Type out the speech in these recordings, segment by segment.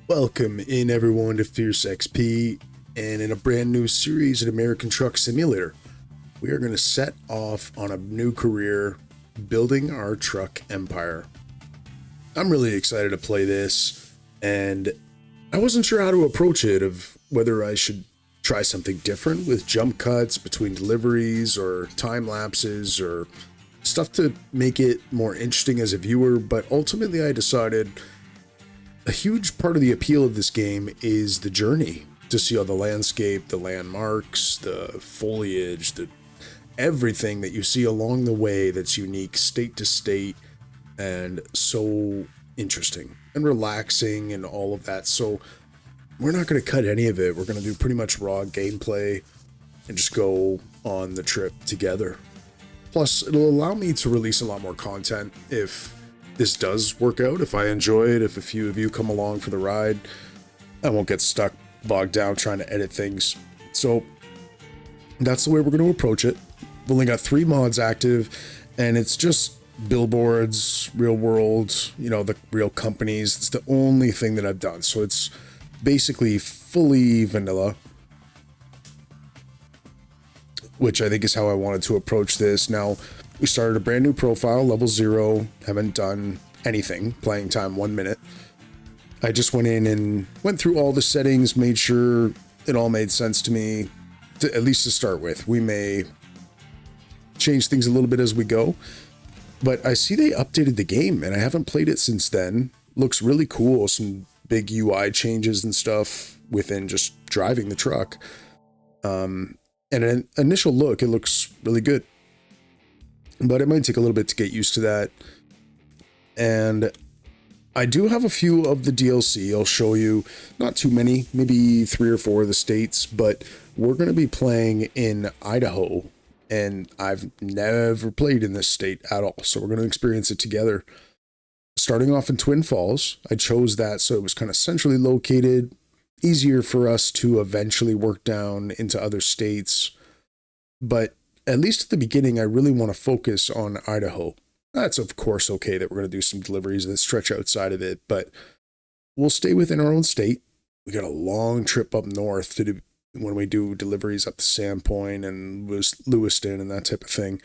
Welcome in everyone to Fierce XP, and in a brand new series at American Truck Simulator, we are going to set off on a new career building our truck empire. I'm really excited to play this, and I wasn't sure how to approach it, of whether I should try something different with jump cuts between deliveries or time lapses or stuff to make it more interesting as a viewer, but ultimately I decided a huge part of the appeal of this game is the journey, to see all the landscape, the landmarks, the foliage, the everything that you see along the way that's unique state to state and so interesting and relaxing and all of that. So we're not going to cut any of it. We're going to do pretty much raw gameplay and just go on the trip together. Plus, it'll allow me to release a lot more content if this does work out, if I enjoy it, if a few of you come along for the ride. I won't get stuck, bogged down trying to edit things. So that's the way we're going to approach it. We've only got 3 mods active, and it's just billboards, real world, the real companies. It's the only thing that I've done. So it's basically fully vanilla, which I think is how I wanted to approach this. Now, we started a brand new profile, level 0, haven't done anything, playing time 1 minute. I just went in and went through all the settings, made sure it all made sense to me, at least to start with. We may change things a little bit as we go, but I see they updated the game, and I haven't played it since then. Looks really cool, some big UI changes and stuff within just driving the truck. And an initial look, it looks really good. But it might take a little bit to get used to that. And I do have a few of the DLC. I'll show you, not too many, maybe 3 or 4 of the states, but we're going to be playing in Idaho, and I've never played in this state at all. So we're going to experience it together. Starting off in Twin Falls, I chose that so it was kind of centrally located, easier for us to eventually work down into other states. But at least at the beginning, I really want to focus on Idaho. That's of course okay that we're going to do some deliveries that stretch outside of it, but we'll stay within our own state. We got a long trip up north to do when we do deliveries up to Sandpoint and Lewiston and that type of thing.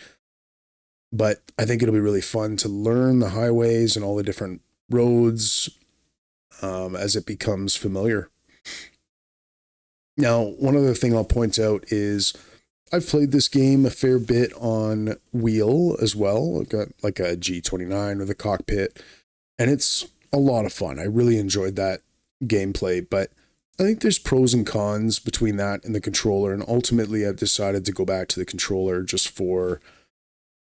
But I think it'll be really fun to learn the highways and all the different roads as it becomes familiar. Now, one other thing I'll point out is I've played this game a fair bit on wheel as well. I've got like a G29 with a cockpit, and it's a lot of fun. I really enjoyed that gameplay, but I think there's pros and cons between that and the controller, and ultimately I've decided to go back to the controller just for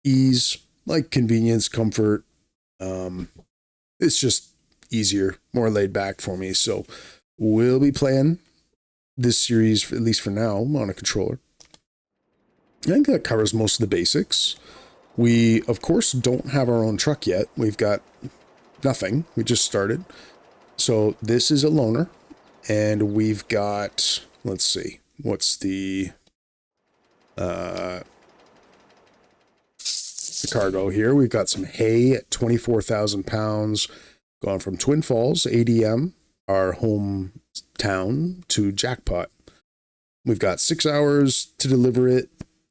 ease, like convenience, comfort. It's just easier, more laid back for me. So we'll be playing this series, at least for now, on a controller. I think that covers most of the basics. We, of course, don't have our own truck yet. We've got nothing. We just started. So this is a loaner. And we've got, let's see, what's the cargo here? We've got some hay at 24,000 pounds, gone from Twin Falls, ADM, our hometown, to Jackpot. We've got 6 hours to deliver it.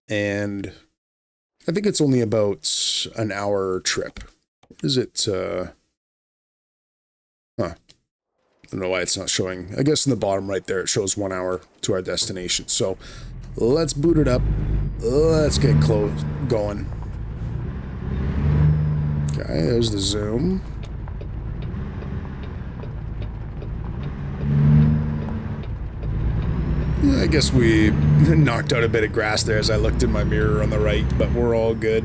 And I think it's only about an hour trip. Is it? I don't know why it's not showing. I guess in the bottom right there, it shows 1 hour to our destination. So let's boot it up. Let's get going. Okay, there's the zoom. I guess we knocked out a bit of grass there as I looked in my mirror on the right, but we're all good.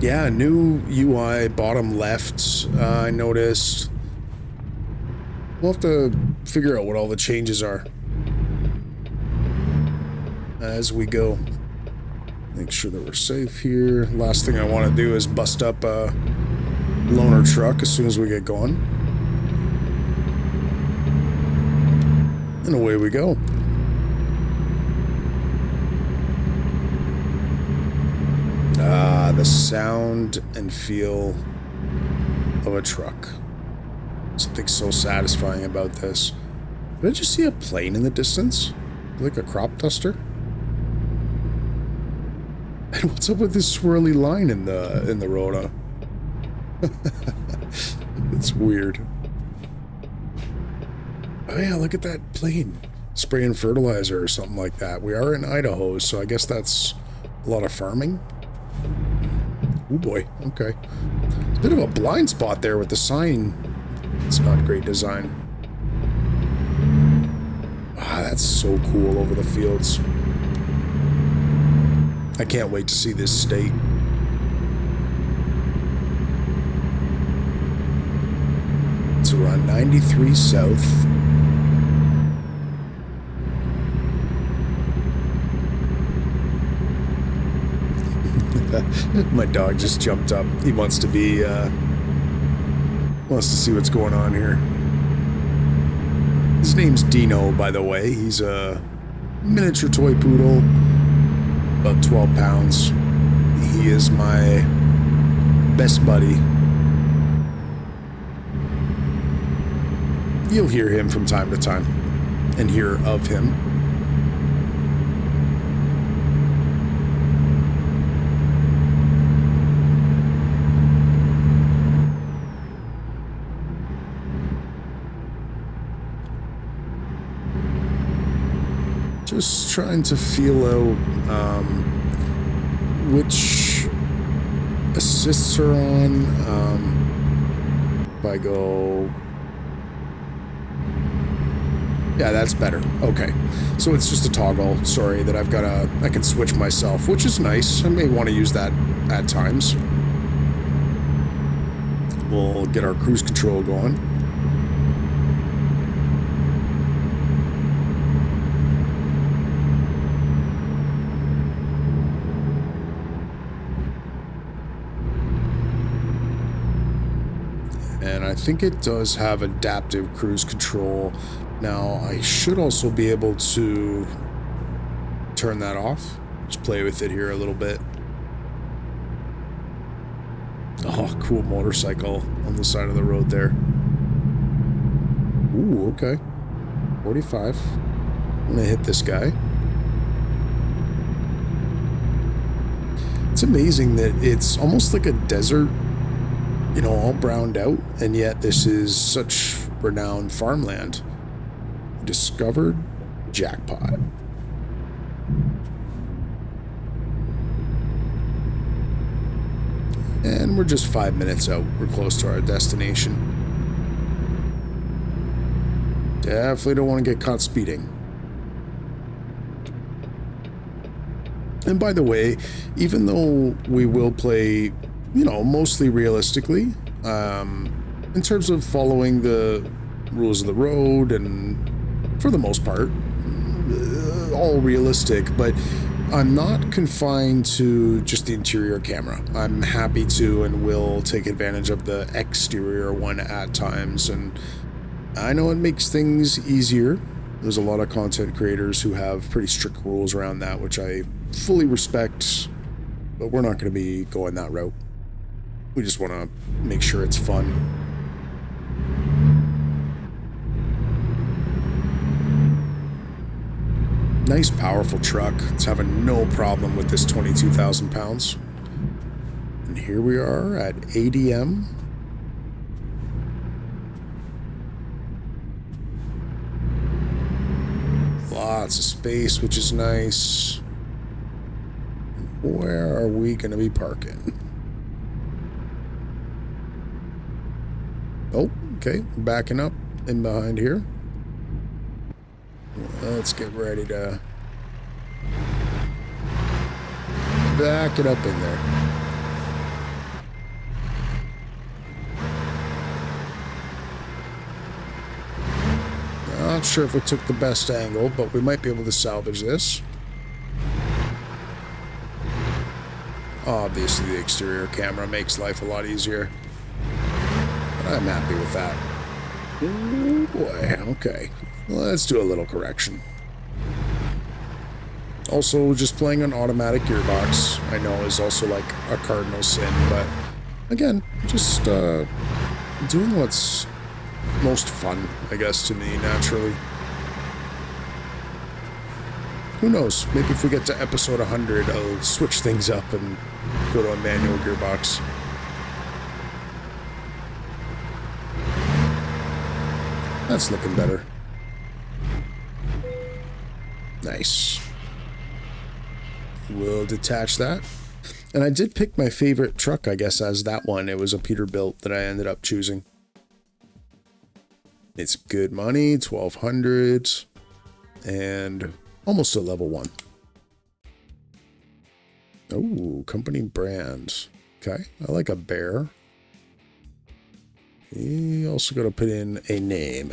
Yeah, new UI, bottom left, I noticed. We'll have to figure out what all the changes are as we go. Make sure that we're safe here. Last thing I want to do is bust up a loaner truck as soon as we get going. And away we go. The sound and feel of a truck. Something so satisfying about this. Did I just see a plane in the distance? Like a crop duster? And what's up with this swirly line in the road? It's weird. Oh yeah, look at that plane. Spraying fertilizer or something like that. We are in Idaho, so I guess that's a lot of farming. Oh boy, okay. It's a bit of a blind spot there with the sign. It's not great design. Ah, that's so cool over the fields. I can't wait to see this state. It's around 93 south. My dog just jumped up. He wants to be, wants to see what's going on here. His name's Dino, by the way. He's a miniature toy poodle, about 12 pounds. He is my best buddy. You'll hear him from time to time and hear of him. Just trying to feel out which assists are on. If I go... Yeah, that's better. Okay. So it's just a toggle, sorry, that I've got I can switch myself, which is nice. I may want to use that at times. We'll get our cruise control going. And I think it does have adaptive cruise control. Now, I should also be able to turn that off. Just play with it here a little bit. Oh, cool motorcycle on the side of the road there. Ooh, okay. 45. I'm gonna hit this guy. It's amazing that it's almost like a desert, you know, all browned out, and yet this is such renowned farmland. Discovered jackpot. And we're just 5 minutes out. We're close to our destination. Definitely don't want to get caught speeding. And by the way, even though we will play, you know, mostly realistically, in terms of following the rules of the road and for the most part, all realistic, but I'm not confined to just the interior camera. I'm happy to and will take advantage of the exterior one at times, and I know it makes things easier. There's a lot of content creators who have pretty strict rules around that, which I fully respect, but we're not going to be going that route. We just want to make sure it's fun. Nice, powerful truck. It's having no problem with this 22,000 pounds. And here we are at ADM. Lots of space, which is nice. Where are we going to be parking? Oh, okay. Backing up in behind here. Let's get ready to back it up in there. Not sure if we took the best angle, but we might be able to salvage this. Obviously, the exterior camera makes life a lot easier. But I'm happy with that. Oh boy, okay. Let's do a little correction. Also, just playing an automatic gearbox, I know, is also like a cardinal sin, but again, just doing what's most fun, I guess, to me, naturally. Who knows? Maybe if we get to episode 100, I'll switch things up and go to a manual gearbox. That's looking better. Nice. We'll detach that. And I did pick my favorite truck, I guess, as that one. It was a Peterbilt that I ended up choosing. It's good money, 1,200, and almost a level 1. Oh, company brand. Okay, I like a bear. We also got to put in a name.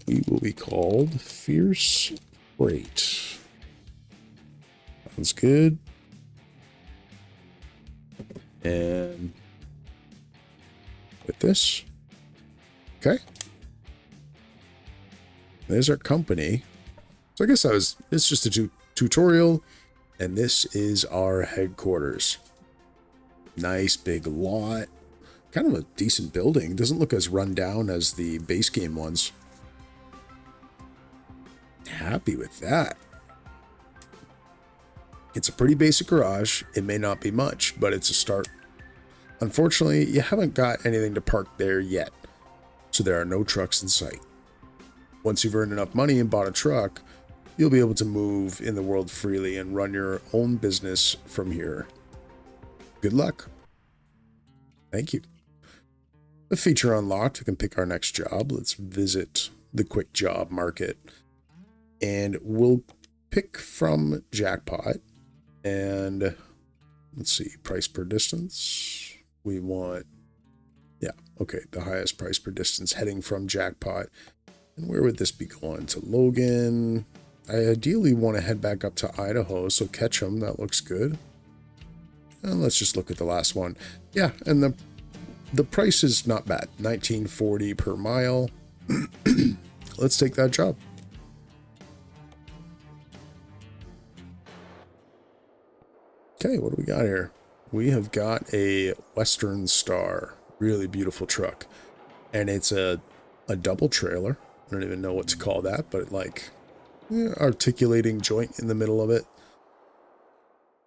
We will be called Fierce Freight. Sounds good. And with this. Okay. There's our company. So I guess it's just a tutorial, and this is our headquarters. Nice big lot. Kind of a decent building. Doesn't look as run down as the base game ones. Happy with that. It's a pretty basic garage. It may not be much, but it's a start. Unfortunately, you haven't got anything to park there yet, so there are no trucks in sight. Once you've earned enough money and bought a truck, you'll be able to move in the world freely and run your own business from here. Good luck. Thank you. The feature unlocked. We can pick our next job. Let's visit the quick job market. And we'll pick from Jackpot. And let's see, price per distance. We want, yeah, okay, the highest price per distance heading from Jackpot. And where would this be going? To Logan. I ideally want to head back up to Idaho, so Ketchum, that looks good. And let's just look at the last one. Yeah, and the price is not bad. $19.40 per mile. Let's take that job. Okay, what do we got here? We have got a Western Star. Really beautiful truck. And it's a double trailer. I don't even know what to call that, but like articulating joint in the middle of it.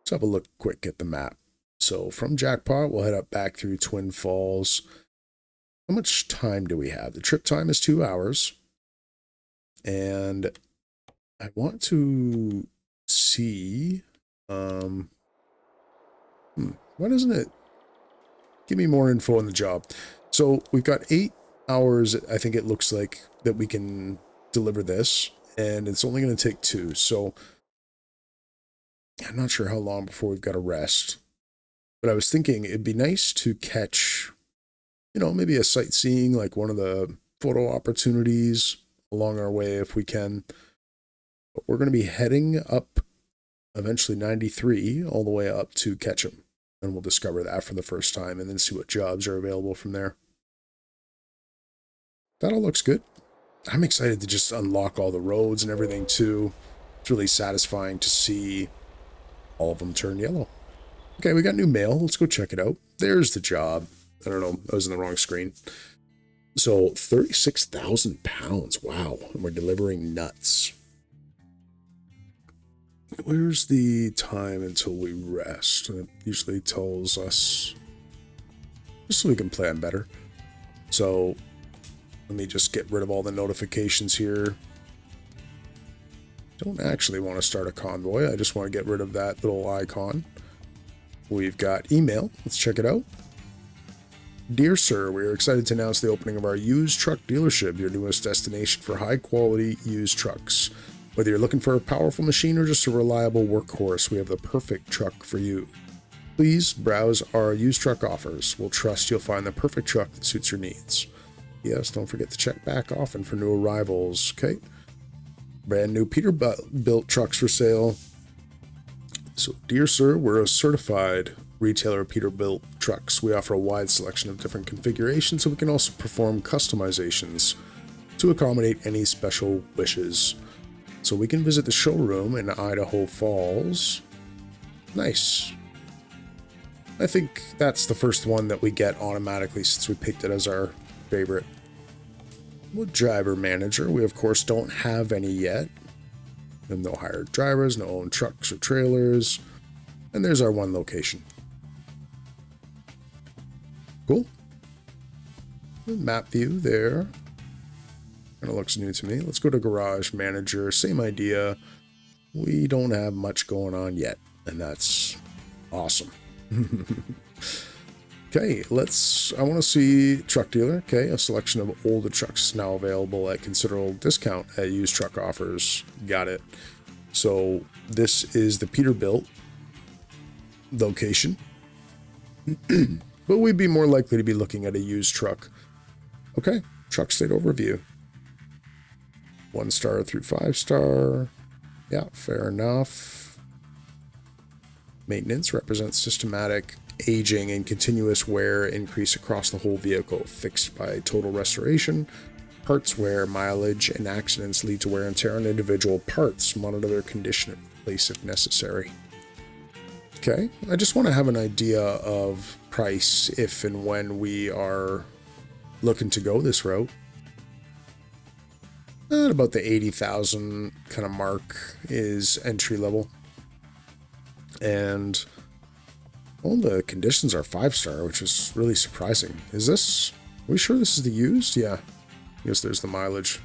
Let's have a look quick at the map. So from Jackpot, we'll head up back through Twin Falls. How much time do we have? The trip time is 2 hours. And I want to see... why doesn't it give me more info on the job? So we've got 8 hours, I think it looks like, that we can deliver this. And it's only going to take 2. So I'm not sure how long before we've got to rest. But I was thinking it'd be nice to catch, you know, maybe a sightseeing, like one of the photo opportunities along our way if we can. But we're going to be heading up eventually 93 all the way up to Ketchum. And we'll discover that for the first time and then see what jobs are available from there. That all looks good. I'm excited to just unlock all the roads and everything too. It's really satisfying to see all of them turn yellow. Okay, we got new mail. Let's go check it out. There's the job. I don't know. I was in the wrong screen. So 36,000 pounds. Wow. And we're delivering nuts. Where's the time until we rest? It usually tells us just so we can plan better. So let me just get rid of all the notifications here. Don't actually want to start a convoy. I just want to get rid of that little icon. We've got email. Let's check it out. Dear sir, we are excited to announce the opening of our used truck dealership, your newest destination for high quality used trucks. Whether you're looking for a powerful machine or just a reliable workhorse, we have the perfect truck for you. Please browse our used truck offers. We'll trust you'll find the perfect truck that suits your needs. Yes, don't forget to check back often for new arrivals. Okay. Brand new Peterbilt trucks for sale. So, dear sir, we're a certified retailer of Peterbilt trucks. We offer a wide selection of different configurations, so we can also perform customizations to accommodate any special wishes. So we can visit the showroom in Idaho Falls. Nice. I think that's the first one that we get automatically since we picked it as our favorite. Well, driver manager, we of course don't have any yet. And no hired drivers, no owned trucks or trailers. And there's our one location. Cool. Map view there. Kind of looks new to me. Let's go to garage manager. Same idea. We don't have much going on yet, and that's awesome. Okay, I want to see truck dealer. Okay, a selection of older trucks now available at considerable discount at used truck offers. Got it. So this is the Peterbilt location. But we'd be more likely to be looking at a used truck. Okay, truck state overview. 1 star through 5 star. Yeah, fair enough. Maintenance represents systematic aging and continuous wear increase across the whole vehicle, fixed by total restoration. Parts wear, mileage, and accidents lead to wear and tear on individual parts. Monitor their condition and replace if necessary. Okay, I just want to have an idea of price if and when we are looking to go this route. At about the 80,000 kind of mark is entry level. And all the conditions are 5 star, which is really surprising. Are we sure this is the used? Yeah. I guess there's the mileage.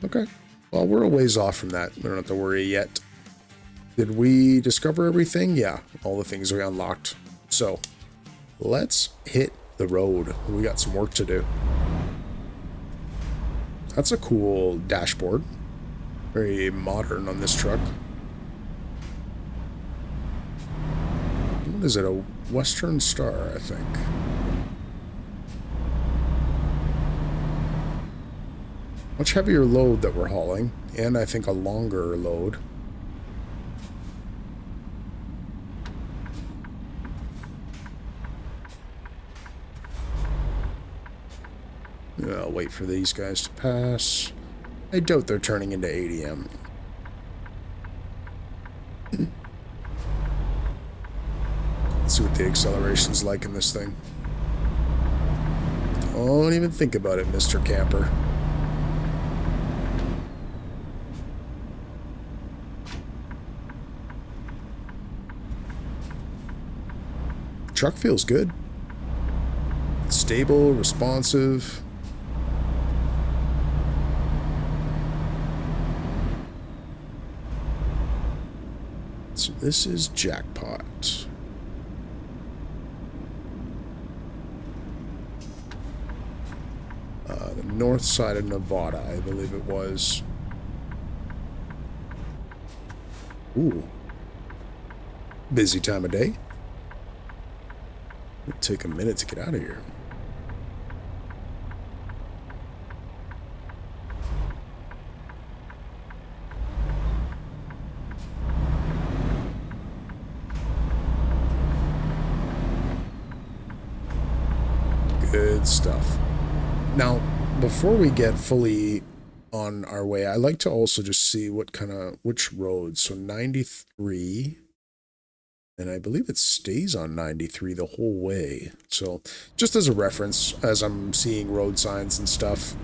Okay. Well, we're a ways off from that. We don't have to worry yet. Did we discover everything? Yeah. All the things we unlocked. So let's hit the road. We got some work to do. That's a cool dashboard. Very modern on this truck. What is it? A Western Star, I think. Much heavier load that we're hauling, and I think a longer load. I'll wait for these guys to pass. I doubt they're turning into ADM. Let's see what the acceleration's like in this thing. Don't even think about it, Mr. Camper. Truck feels good. It's stable, responsive. So this is jackpot. The north side of Nevada, I believe it was. Ooh. Busy time of day. It'll take a minute to get out of here. Good stuff. Now, before we get fully on our way, I like to also just see which roads. So 93, and I believe it stays on 93 the whole way. So just as a reference, as I'm seeing road signs and stuff.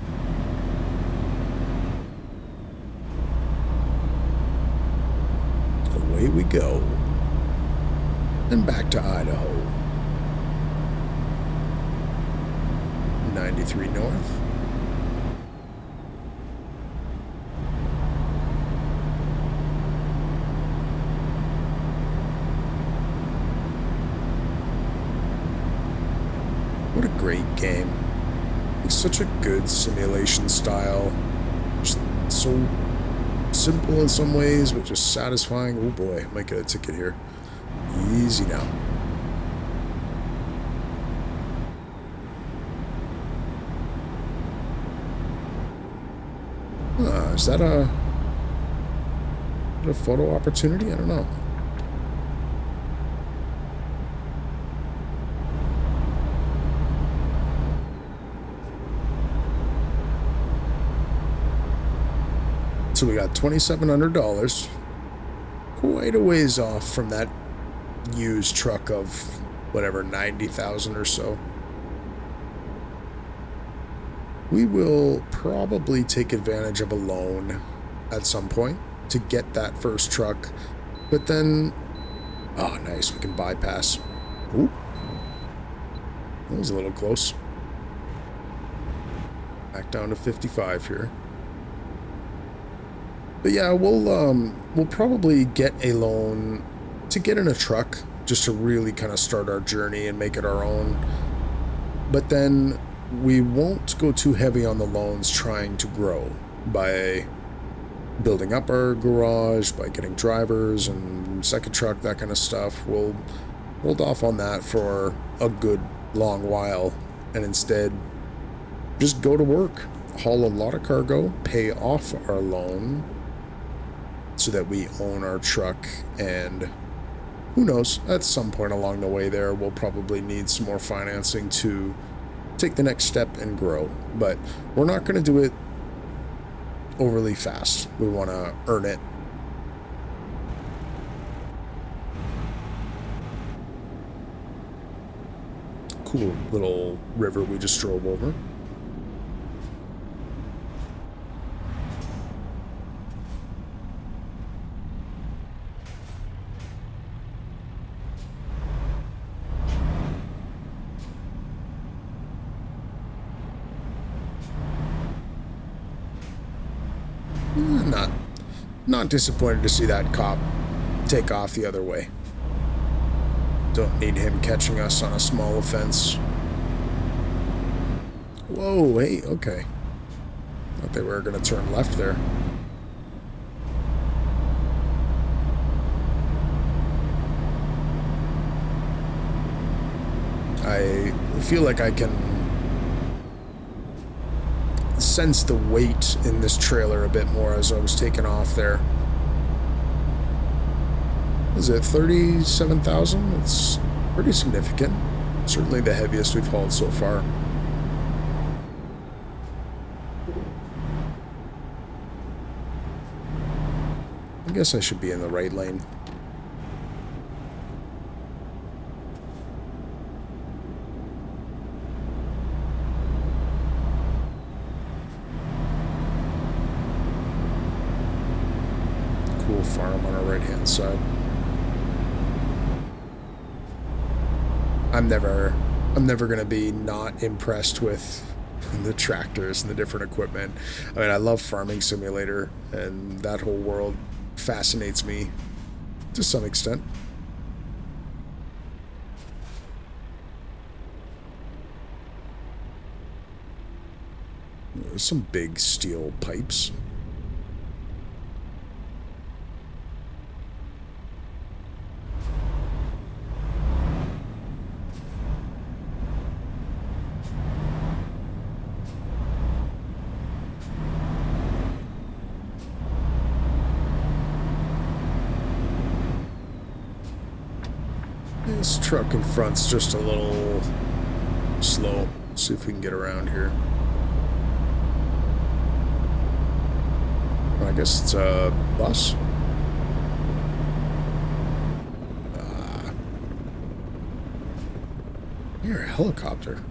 Away we go. And back to Idaho. 93 north. What a great game. It's such a good simulation style. Just so simple in some ways, but just satisfying. Oh boy, I might get a ticket here. Easy now. Is that a photo opportunity? I don't know. So we got $2,700. Quite a ways off from that used truck of whatever, 90,000 or so. We will probably take advantage of a loan at some point to get that first truck, but then, oh nice, we can bypass. Ooh, that was a little close. Back down to 55 here. But yeah, we'll probably get a loan to get in a truck just to really kind of start our journey and make it our own. But then we won't go too heavy on the loans trying to grow by building up our garage, by getting drivers and second truck, that kind of stuff. We'll hold off on that for a good long while and instead just go to work, haul a lot of cargo, pay off our loan so that we own our truck, and who knows, at some point along the way there, we'll probably need some more financing to take the next step and grow. But we're not going to do it overly fast. We want to earn it. Cool little river we just drove over. Not disappointed to see that cop take off the other way. Don't need him catching us on a small offense. Whoa, hey, okay. Thought they were going to turn left there. I feel like I can sense the weight in this trailer a bit more as I was taking off there. Is it 37,000? It's pretty significant. Certainly the heaviest we've hauled so far. I guess I should be in the right lane. Cool farm on our right-hand side. I'm never gonna be not impressed with the tractors and the different equipment. I mean, I love Farming Simulator, and that whole world fascinates me to some extent. There's some big steel pipes. This truck in front's just a little slow. Let's see if we can get around here. I guess it's a bus. You're a helicopter.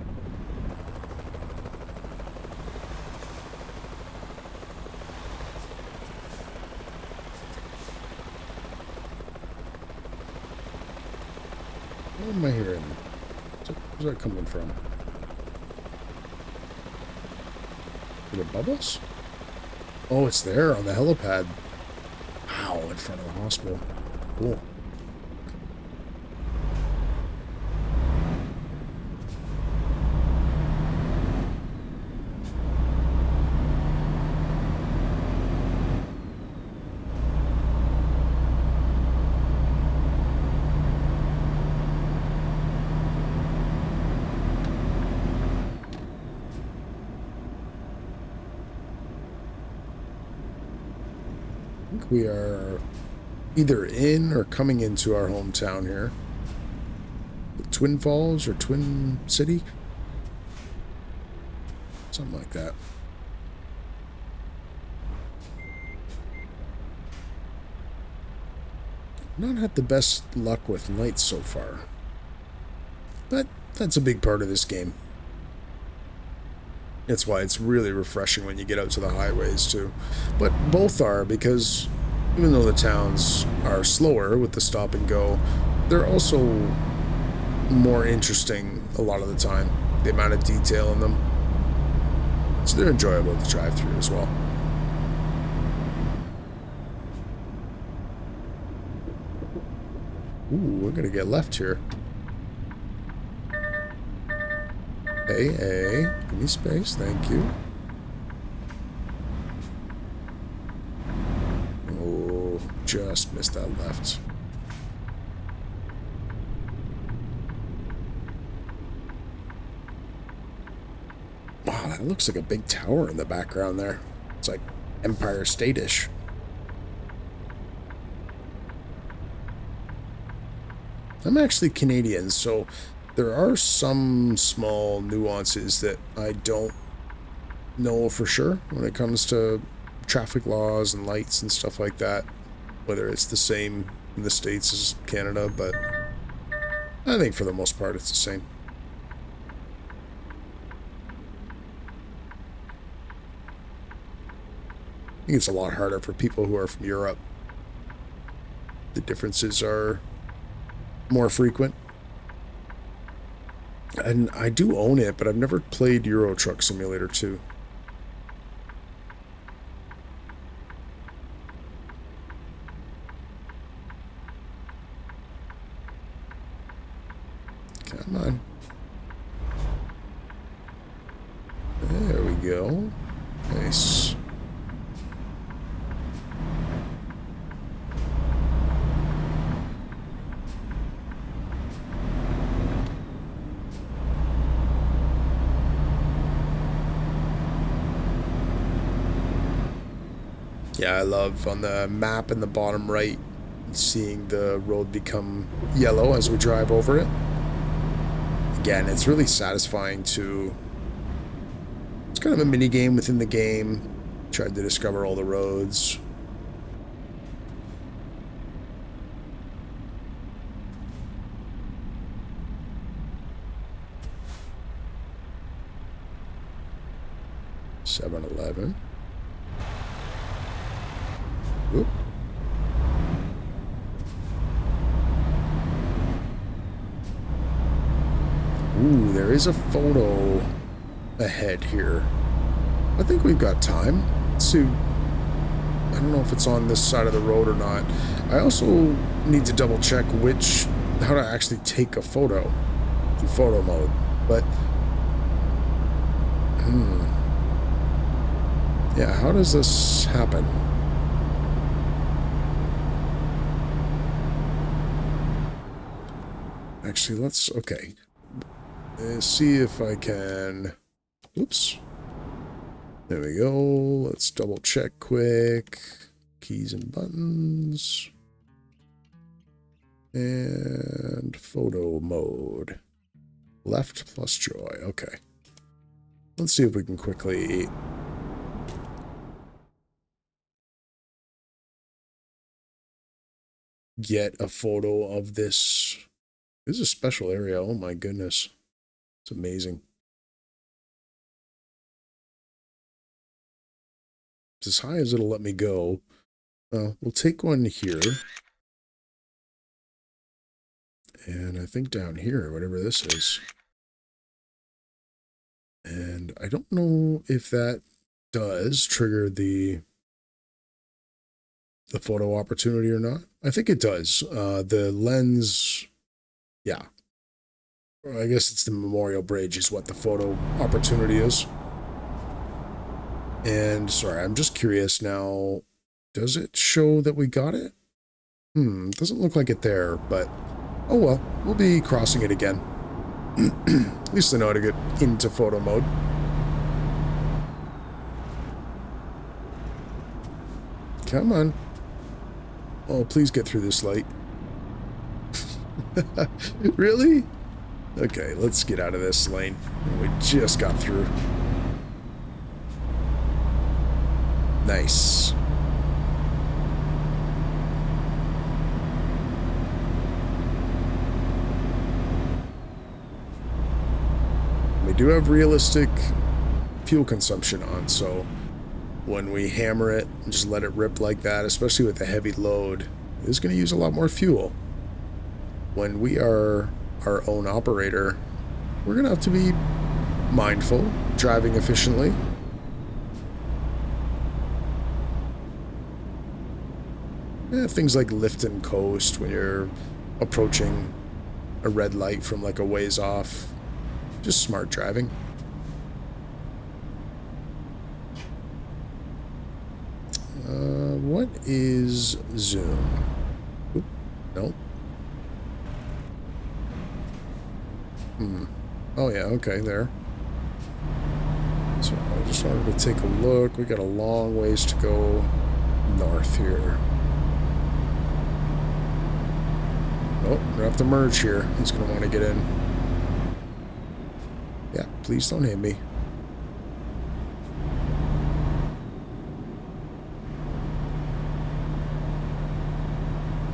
What am I hearing? Where's that coming from? Is it above us? Oh, it's there on the helipad. Wow, in front of the hospital. Cool. We are either in or coming into our hometown here. Twin Falls or Twin City? Something like that. Not had the best luck with lights so far. But that's a big part of this game. That's why it's really refreshing when you get out to the highways too. But both are, because even though the towns are slower with the stop and go, they're also more interesting a lot of the time. The amount of detail in them. So they're enjoyable to drive through as well. Ooh, we're gonna get left here. Hey, give me space, thank you. Oh, just missed that left. Wow, that looks like a big tower in the background there. It's like Empire State-ish. I'm actually Canadian, so there are some small nuances that I don't know for sure when it comes to traffic laws and lights and stuff like that. Whether it's the same in the States as Canada, but I think for the most part it's the same. I think it's a lot harder for people who are from Europe. The differences are more frequent. And I do own it, but I've never played Euro Truck Simulator 2. Come on. There we go. Nice. Yeah, I love on the map in the bottom right, seeing the road become yellow as we drive over it. Again, it's really satisfying to... It's kind of a mini game within the game. Tried to discover all the roads. $7-Eleven. Oop. Ooh, there is a photo ahead here. I think we've got time. Let's see. I don't know if it's on this side of the road or not. I also need to double check how to actually take a photo in photo mode. But, yeah, how does this happen? Actually, okay. Let's see if I can... Oops. There we go. Let's double check quick. Keys and buttons. And photo mode. Left plus joy. Okay. Let's see if we can quickly... get a photo of this. This is a special area. Oh my goodness. It's amazing. It's as high as it'll let me go. We'll take one here. And I think down here, whatever this is. And I don't know if that does trigger the photo opportunity or not. I think it does. The lens, yeah. I guess it's the Memorial Bridge is what the photo opportunity is. And sorry, I'm just curious now. Does it show that we got it? Doesn't look like it there, but oh well, we'll be crossing it again. At least I know how to get into photo mode. Come on. Oh, please get through this light. Really? Okay, let's get out of this lane. We just got through. Nice. do have realistic fuel consumption on, so when we hammer it and just let it rip like that, especially with a heavy load, it's going to use a lot more fuel. When we are our own operator, we're going to have to be mindful, driving efficiently. Yeah, things like lift and coast when you're approaching a red light from like a ways off. Just smart driving. What is zoom? Oop, nope. Oh yeah, okay, there. So I just wanted to take a look. We got a long ways to go north here. Oh, we're gonna have to merge here. He's gonna want to get in. Yeah, please don't hit me.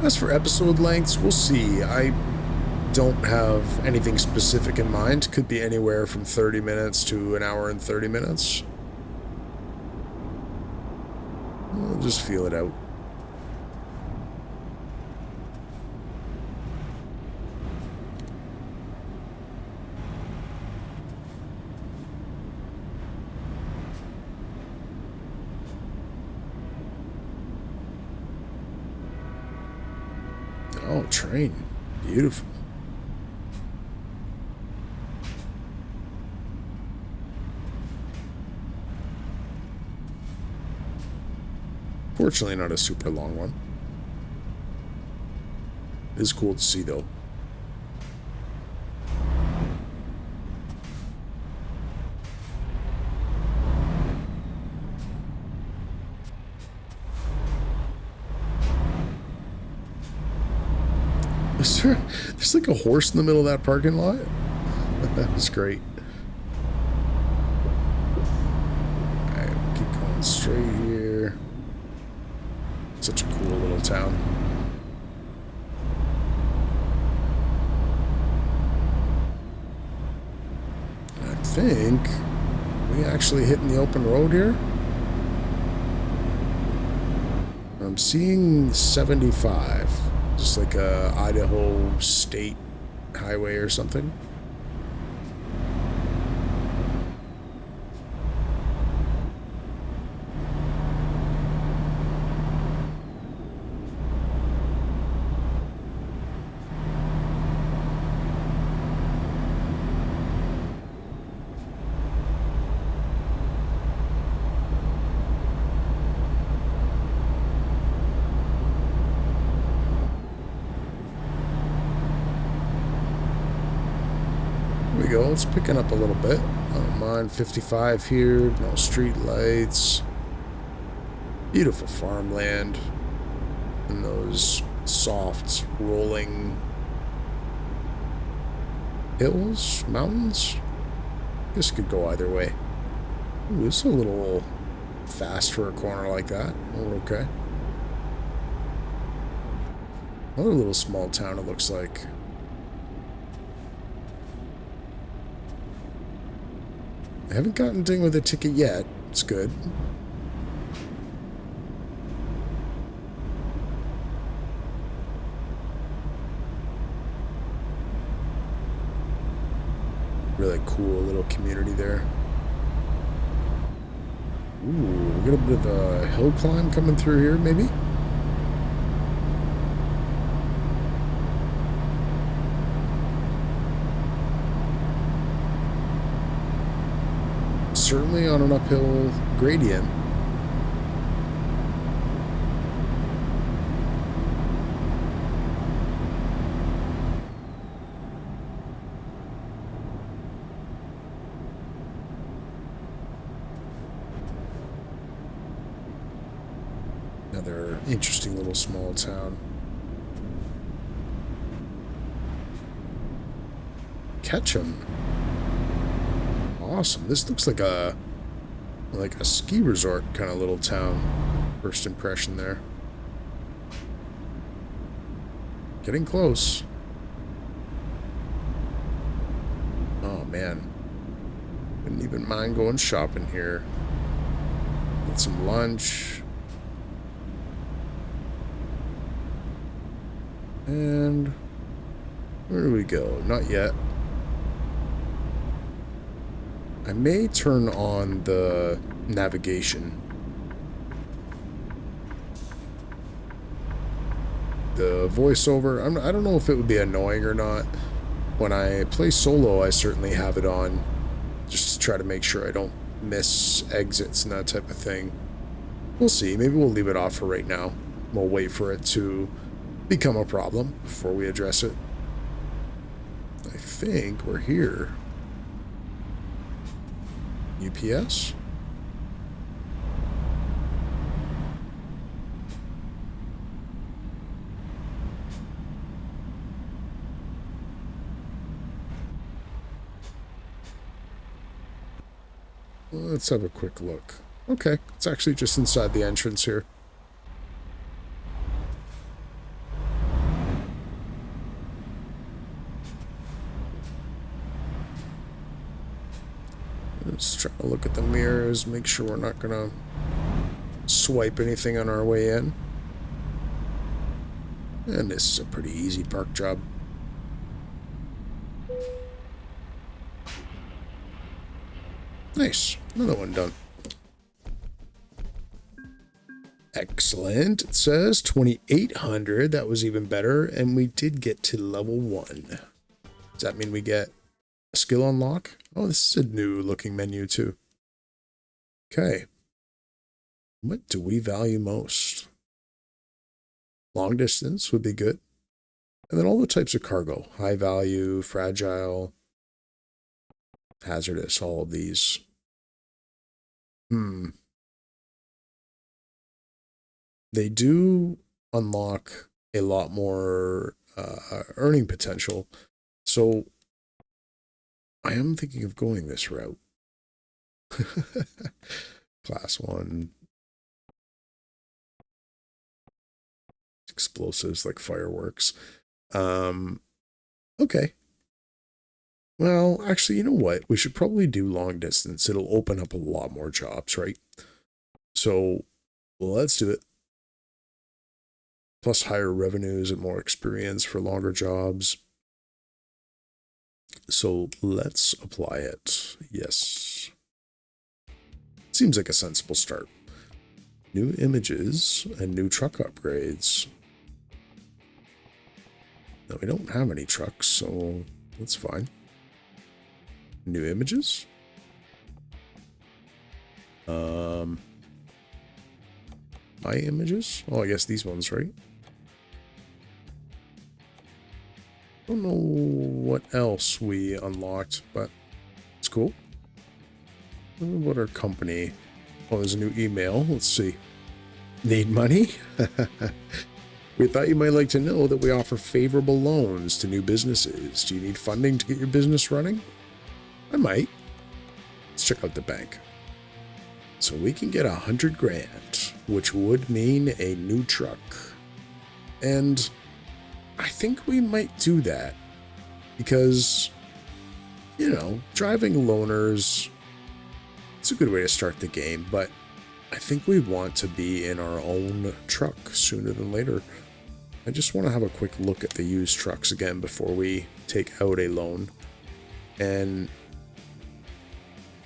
As for episode lengths, we'll see. I don't have anything specific in mind. Could be anywhere from 30 minutes to an hour and 30 minutes. We'll just feel it out. Oh, train. Beautiful. Fortunately, not a super long one. It is cool to see, though. There's like a horse in the middle of that parking lot. That was great. Okay, we'll keep going straight here. Such a cool little town. I think we actually hitting the open road here. I'm seeing 75. Just like a Idaho state highway or something. Go. It's picking up a little bit. I don't mind. 55 here. No street lights. Beautiful farmland. And those soft rolling hills, mountains. This could go either way. Ooh, it's a little fast for a corner like that. Oh, okay. Another little small town, it looks like. I haven't gotten ding with a ticket yet. It's good. Really cool little community there. Ooh, we got a bit of a hill climb coming through here, maybe? Certainly on an uphill gradient. Another interesting little small town. Ketchum. Awesome. This looks like a ski resort kind of little town. First impression there. Getting close. Oh man. Wouldn't even mind going shopping here. Get some lunch. And where do we go? Not yet. I may turn on the navigation. The voiceover, I don't know if it would be annoying or not. When I play solo, I certainly have it on just to try to make sure I don't miss exits and that type of thing. We'll see. Maybe we'll leave it off for right now. We'll wait for it to become a problem before we address it. I think we're here. UPS? Let's have a quick look. Okay, it's actually just inside the entrance here. Let's try to look at the mirrors, make sure we're not gonna swipe anything on our way in. And this is a pretty easy park job. Nice. Another one done. Excellent. It says 2,800. That was even better. And we did get to level 1. Does that mean we get a skill unlock? Oh, this is a new looking menu too. Okay. What do we value most? Long distance would be good. And then all the types of cargo. High value, fragile, hazardous, all of these. They do unlock a lot more earning potential. So I am thinking of going this route. Class 1. Explosives like fireworks. Okay. Well, actually, you know what? We should probably do long distance. It'll open up a lot more jobs, right? So, let's do it. Plus higher revenues and more experience for longer jobs. So, let's apply it. Yes. Seems like a sensible start. New images and new truck upgrades. Now, we don't have any trucks, so that's fine. New images. My images? Oh, I guess these ones, right? I don't know what else we unlocked, but it's cool. What about our company? Oh, there's a new email. Let's see. Need money? We thought you might like to know that we offer favorable loans to new businesses. Do you need funding to get your business running? I might. Let's check out the bank. So we can get 100 grand, which would mean a new truck. And I think we might do that because, you know, driving loaners, it's a good way to start the game, but I think we want to be in our own truck sooner than later. I just want to have a quick look at the used trucks again before we take out a loan. And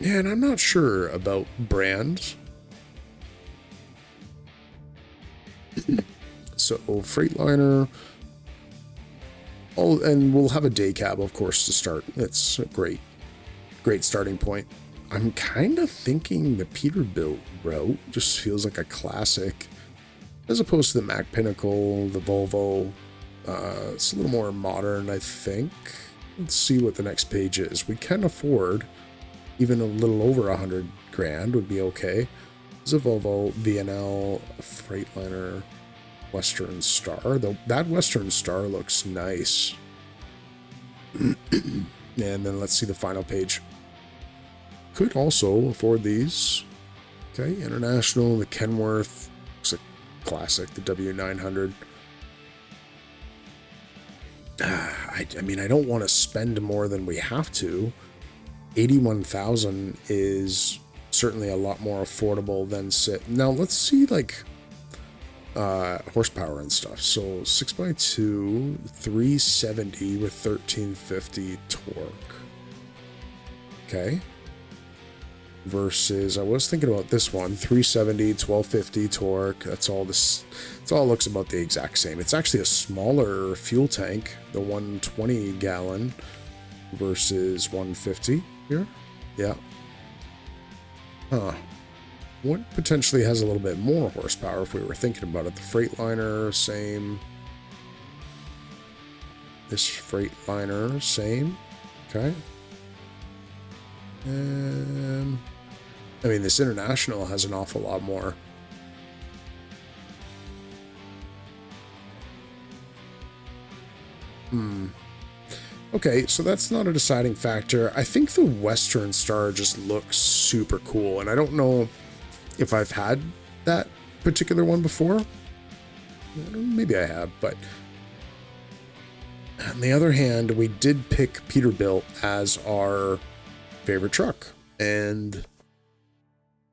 yeah, and I'm not sure about brands. So Freightliner, and we'll have a day cab, of course, to start. It's a great starting point. I'm kind of thinking the Peterbilt route just feels like a classic, as opposed to the Mack Pinnacle, the Volvo. It's a little more modern, I think. Let's see what the next page is. We can afford even a little over 100 grand would be okay. There's a Volvo, VNL, Freightliner, Western Star. That Western Star looks nice. And then let's see the final page. Could also afford these. Okay, International, the Kenworth. Looks like classic, the W900. I mean, I don't want to spend more than we have to, 81,000 is certainly a lot more affordable than now let's see like horsepower and stuff. So 6x2, 370 with 1350 torque. Okay. Versus, I was thinking about this one, 370, 1250 torque. That's all this, it all looks about the exact same. It's actually a smaller fuel tank, the 120 gallon versus 150 here. Yeah. Huh. What potentially has a little bit more horsepower if we were thinking about it? The Freightliner, same. This Freightliner, same. Okay. I mean, this International has an awful lot more. Okay, so that's not a deciding factor. I think the Western Star just looks super cool, and I don't know if I've had that particular one before. Maybe I have, but on the other hand, we did pick Peterbilt as our favorite truck, and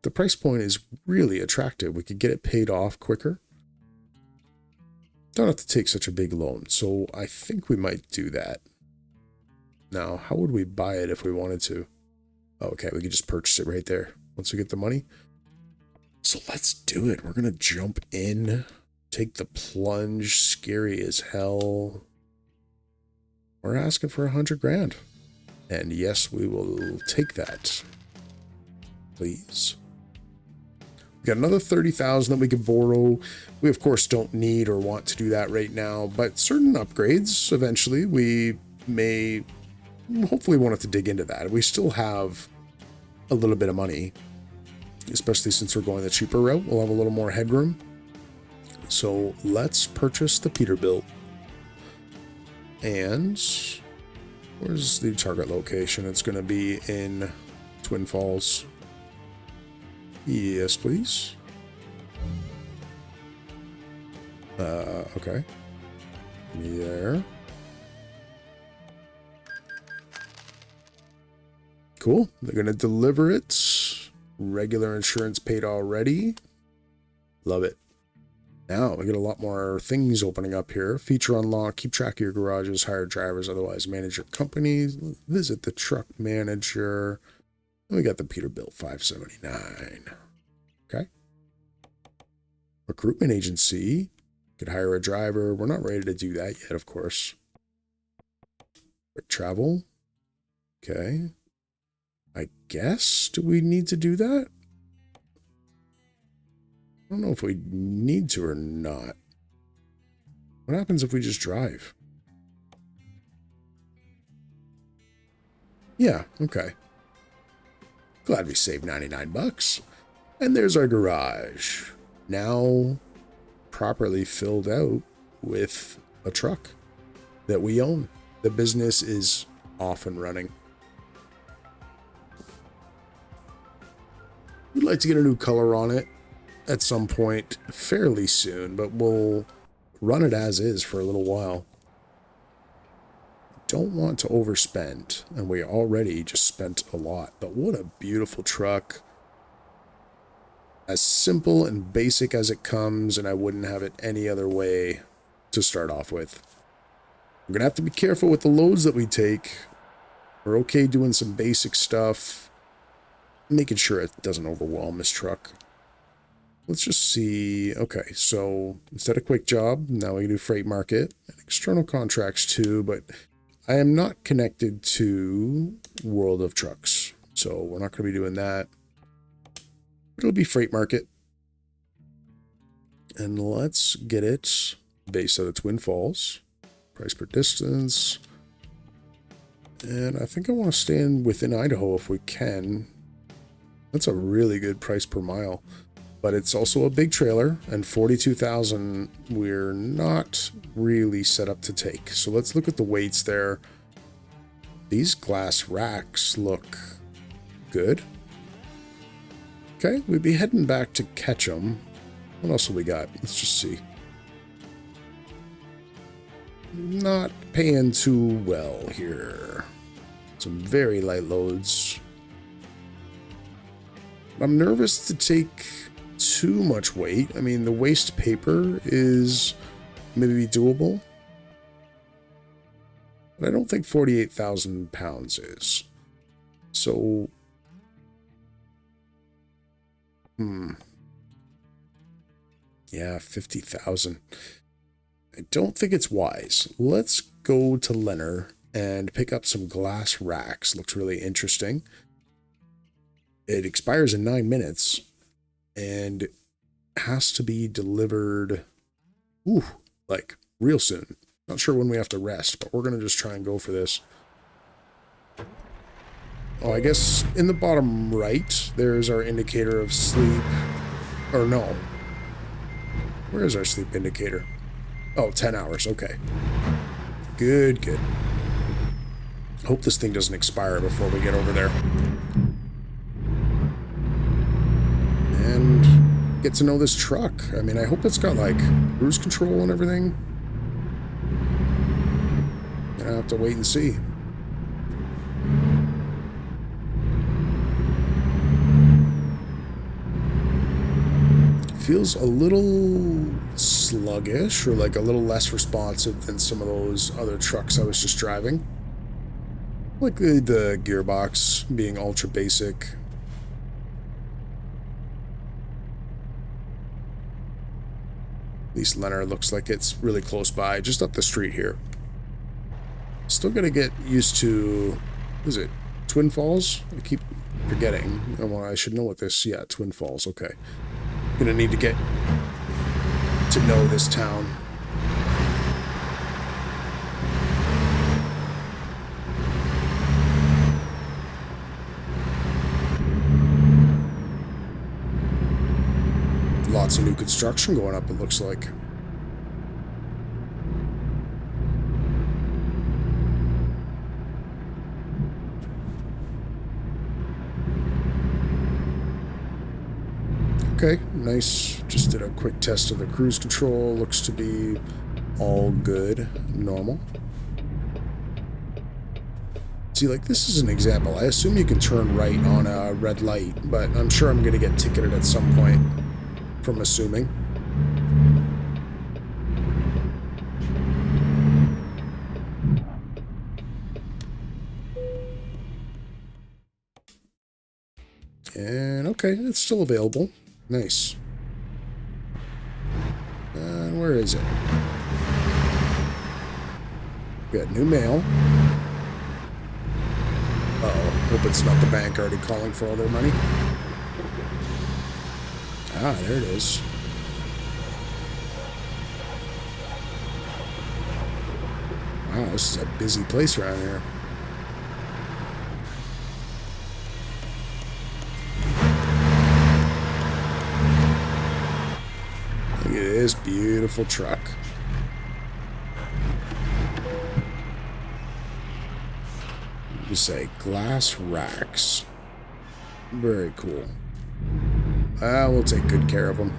the price point is really attractive. We could get it paid off quicker. Don't have to take such a big loan, so I think we might do that. Now, how would we buy it if we wanted to? Oh, okay, we could just purchase it right there once we get the money. So let's do it. We're going to jump in, take the plunge, scary as hell. We're asking for 100 grand. And yes, we will take that. Please. We got another 30,000 that we could borrow. We, of course, don't need or want to do that right now, but certain upgrades, eventually, we may hopefully won't have to dig into that. We still have a little bit of money, especially since we're going the cheaper route. We'll have a little more headroom. So let's purchase the Peterbilt. And where's the target location? It's going to be in Twin Falls. Yes, please. Okay. There. Cool. They're going to deliver it. Regular insurance paid already. Love it. Now we get a lot more things opening up here. Feature unlock, keep track of your garages, hire drivers, otherwise manage your company, visit the truck manager. And we got the Peterbilt 579. Okay. Recruitment agency. Could hire a driver. We're not ready to do that yet, of course. Travel. Okay. I guess, do we need to do that? I don't know if we need to or not. What happens if we just drive? Yeah, okay. Glad we saved 99 bucks. And there's our garage. Now properly filled out with a truck that we own. The business is off and running. We'd like to get a new color on it at some point fairly soon, but we'll run it as is for a little while. Don't want to overspend, and we already just spent a lot, but what a beautiful truck. As simple and basic as it comes, and I wouldn't have it any other way to start off with. We're going to have to be careful with the loads that we take. We're okay doing some basic stuff, making sure it doesn't overwhelm this truck. Let's just see. Okay, so instead of quick job, now we can do freight market and external contracts too, but I am not connected to World of Trucks, so we're not going to be doing that. It'll be freight market. And let's get it based out of Twin Falls. Price per distance. And I think I want to stay within Idaho if we can. That's a really good price per mile. But it's also a big trailer, and 42,000 we're not really set up to take. So let's look at the weights there. These glass racks look good. Okay, we'd be heading back to Ketchum. What else have we got? Let's just see. Not paying too well here. Some very light loads. I'm nervous to take too much weight. I mean, the waste paper is maybe doable, but I don't think 48,000 pounds is. So, yeah, 50,000. I don't think it's wise. Let's go to Lenner and pick up some glass racks. Looks really interesting. It expires in 9 minutes and has to be delivered, like real soon. Not sure when we have to rest, but we're going to just try and go for this. Oh, I guess in the bottom right, there's our indicator of sleep. Or no. Where is our sleep indicator? Oh, 10 hours. Okay. Good, good. Hope this thing doesn't expire before we get over there. And get to know this truck. I mean, I hope it's got, like, cruise control and everything. Gonna have to wait and see. Feels a little sluggish, or like a little less responsive than some of those other trucks I was just driving. Like the gearbox being ultra basic. At least Leonard looks like it's really close by, just up the street here. Still gotta get used to, what is it, Twin Falls? I keep forgetting. Oh, well, I should know what this, yeah, Twin Falls, okay. Gonna need to get to know this town. Lots of new construction going up, it looks like. Okay, nice. Just did a quick test of the cruise control. Looks to be all good. Normal. See, like, this is an example. I assume you can turn right on a red light, but I'm sure I'm going to get ticketed at some point from assuming. And, okay, it's still available. Nice. And where is it? Good. New mail. Uh-oh. Hope it's not the bank already calling for all their money. Ah, there it is. Wow, this is a busy place around here. Look at this beautiful truck. You say glass racks. Very cool. We'll take good care of them.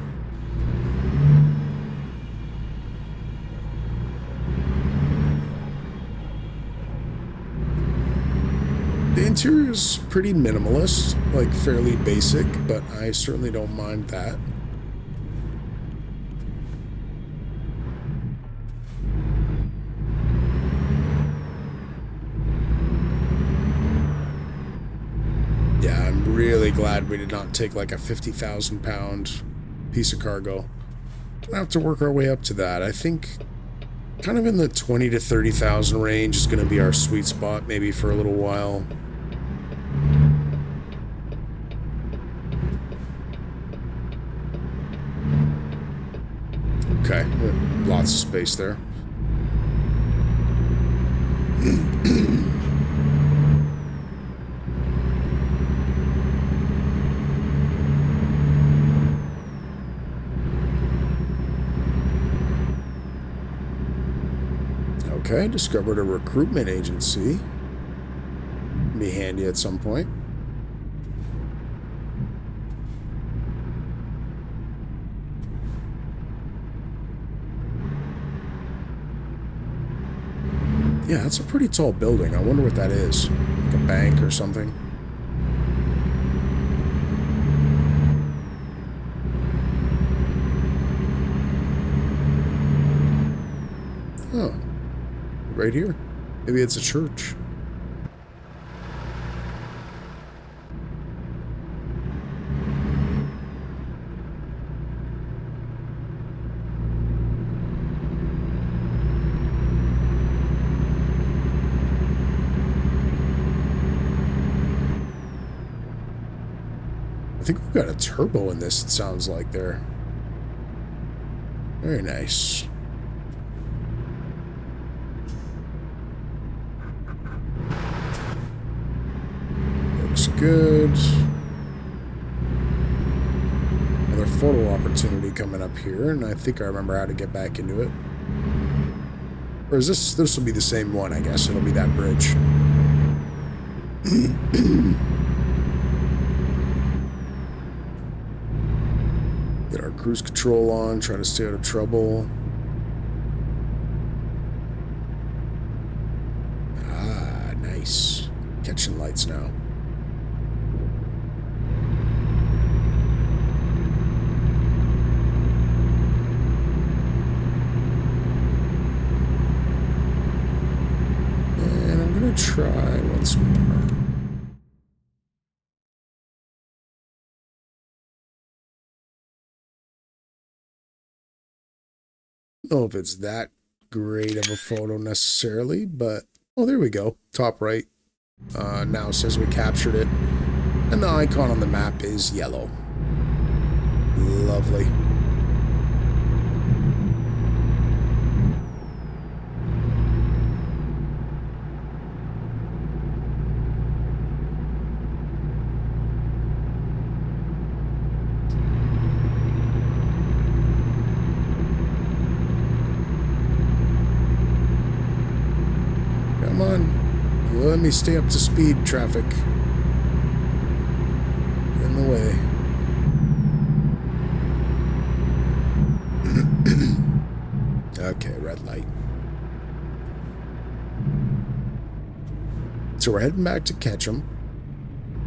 The interior is pretty minimalist, like fairly basic, but I certainly don't mind that. Yeah, I'm really glad we did not take like a 50,000 pound piece of cargo. We'll have to work our way up to that. I think kind of in the 20 to 30,000 range is going to be our sweet spot, maybe for a little while. Okay, lots of space there. Okay, discovered a recruitment agency. Be handy at some point. Yeah, that's a pretty tall building. I wonder what that is. Like a bank or something. Oh, right here. Maybe it's a church. I think we've got a turbo in this, it sounds like there. Very nice. Looks good. Another photo opportunity coming up here, and I think I remember how to get back into it. Or is this will be the same one, I guess. It'll be that bridge. Get our cruise control on, try to stay out of trouble. Ah, nice. Catching lights now. And I'm gonna try once more. I don't know if it's that great of a photo necessarily, but oh, there we go. Top right. Now says we captured it. And the icon on the map is yellow. Lovely. Come on. Let me stay up to speed, traffic. In the way. Okay, red light. So we're heading back to Ketchum.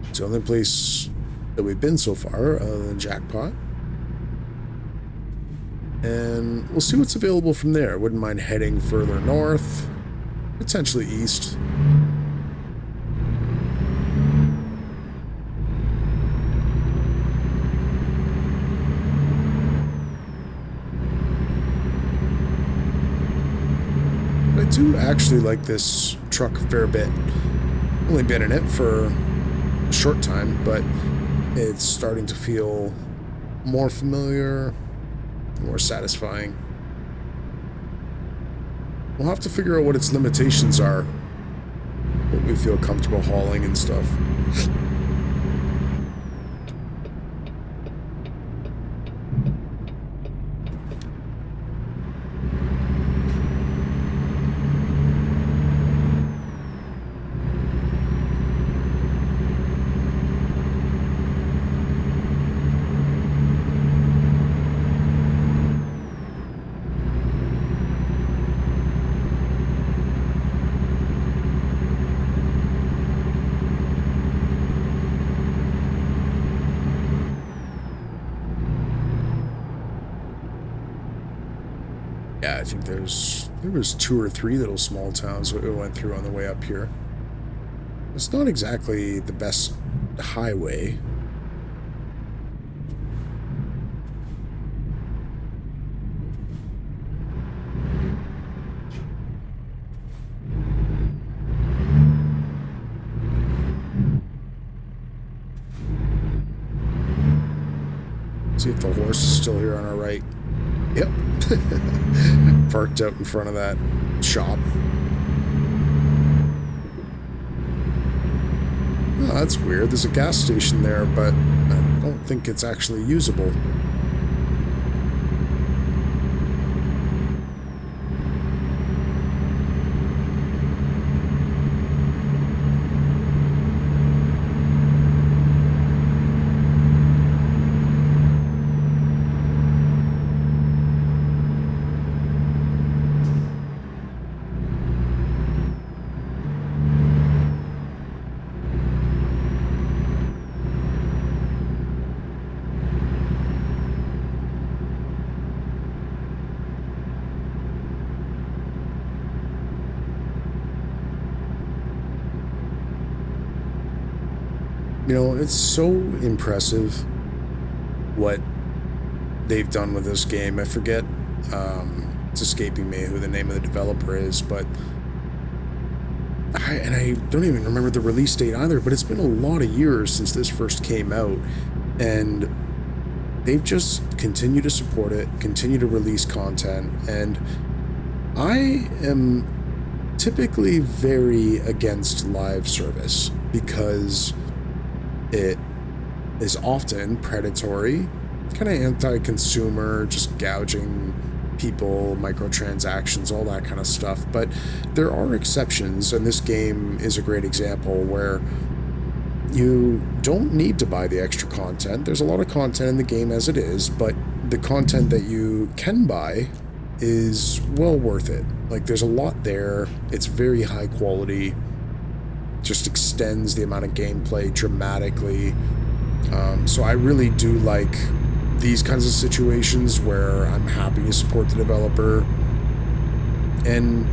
It's the only place that we've been so far, other than Jackpot. And we'll see what's available from there. Wouldn't mind heading further north, potentially east. I do actually like this truck a fair bit. Only been in it for a short time, but it's starting to feel more familiar, more satisfying. We'll have to figure out what its limitations are, what we feel comfortable hauling and stuff. Yeah, I think there was 2 or 3 little small towns that we went through on the way up here. It's not exactly the best highway. See if the horse is still here on our right. Yep. Parked out in front of that shop. Oh, that's weird. There's a gas station there, but I don't think it's actually usable. You know, it's so impressive what they've done with this game. I forget, it's escaping me who the name of the developer is, but I don't even remember the release date either, but it's been a lot of years since this first came out, and they've just continued to support it, continue to release content, and I am typically very against live service because it is often predatory, kind of anti-consumer, just gouging people, microtransactions, all that kind of stuff. But there are exceptions, and this game is a great example where you don't need to buy the extra content. There's a lot of content in the game as it is, but the content that you can buy is well worth it. Like, there's a lot there. It's very high quality, just extends the amount of gameplay dramatically. So I really do like these kinds of situations where I'm happy to support the developer, and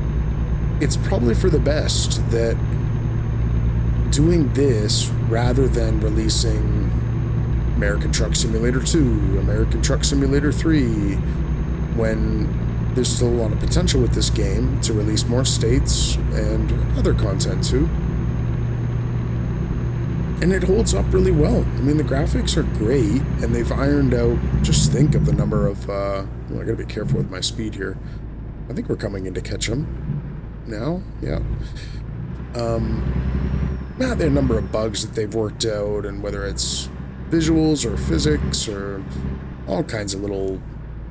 it's probably for the best that doing this rather than releasing American Truck Simulator 2, American Truck Simulator 3, when there's still a lot of potential with this game to release more states and other content too. And it holds up really well. I mean, the graphics are great, and they've ironed out, just think of the number of, well, I gotta be careful with my speed here. I think we're coming in to catch them now, yeah. The number of bugs that they've worked out, and whether it's visuals or physics or all kinds of little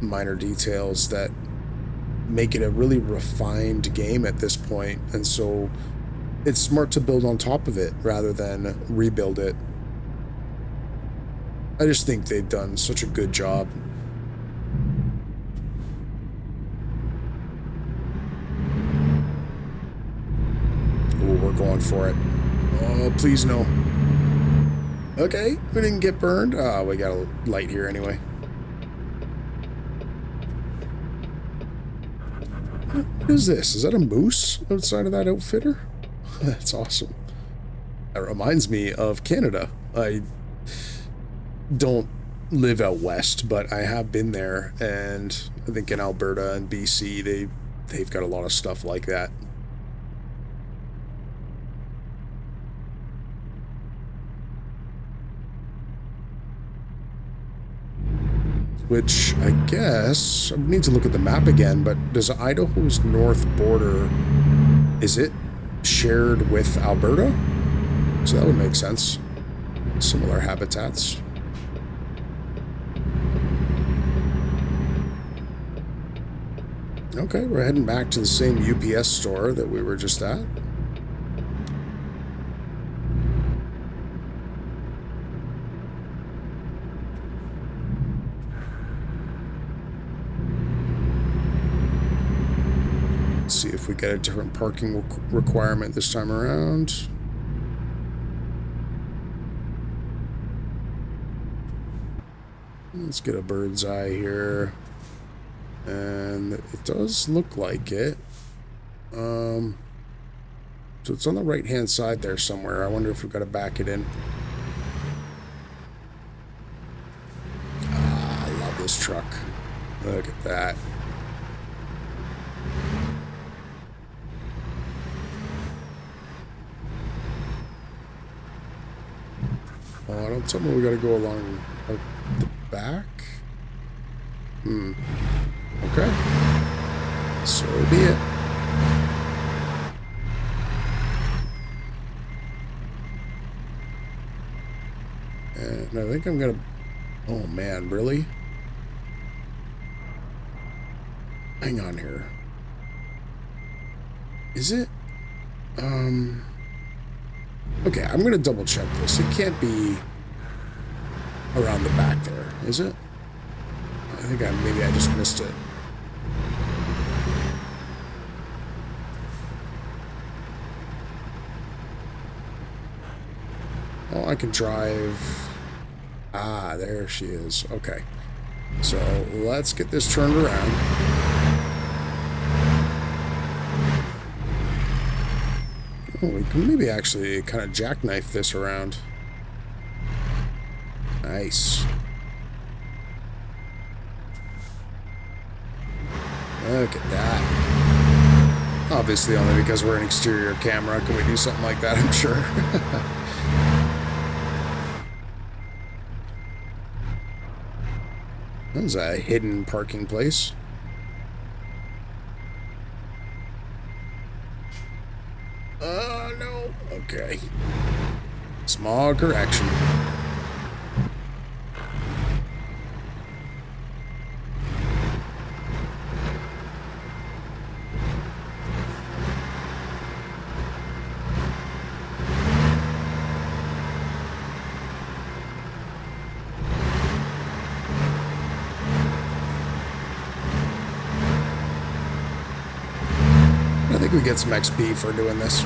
minor details that make it a really refined game at this point. And so it's smart to build on top of it rather than rebuild it. I just think they've done such a good job. Oh, we're going for it. Oh, please no. Okay, we didn't get burned. Oh, we got a light here anyway. What is this? Is that a moose outside of that outfitter? That's awesome. That reminds me of Canada. I don't live out west, but I have been there, and I think in Alberta and BC, they've got a lot of stuff like that. Which, I guess, I need to look at the map again, but does Idaho's north border, is it shared with Alberta? So that would make sense. Similar habitats. Okay, we're heading back to the same UPS store that we were just at. Let's see if we get a different parking requirement this time around. Let's get a bird's eye here. And it does look like it. So it's on the right-hand side there somewhere. I wonder if we've got to back it in. Ah, I love this truck. Look at that. Oh, don't tell me we got to go along the back. Okay. So be it. And I think I'm gonna... Oh man, really? Hang on here. Is it? Okay, I'm gonna double check this. It can't be around the back there, is it? I think maybe I just missed it. Oh, I can drive. Ah, there she is. Okay. So let's get this turned around. Oh, we can maybe actually kind of jackknife this around. Nice. Look at that. Obviously, only because we're an exterior camera can we do something like that, I'm sure. That was a hidden parking place. Oh, no. Okay. Small correction. I think we get some XP for doing this.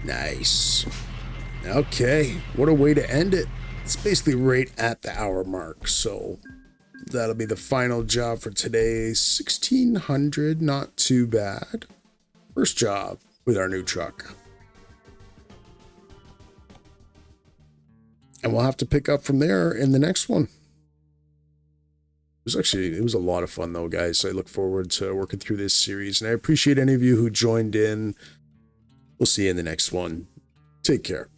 Nice. Okay, what a way to end it. It's basically right at the hour mark, so that'll be the final job for today. 1600, not too bad. First job with our new truck. And we'll have to pick up from there in the next one. It was a lot of fun though, guys. I look forward to working through this series, and I appreciate any of you who joined in. We'll see you in the next one. Take care.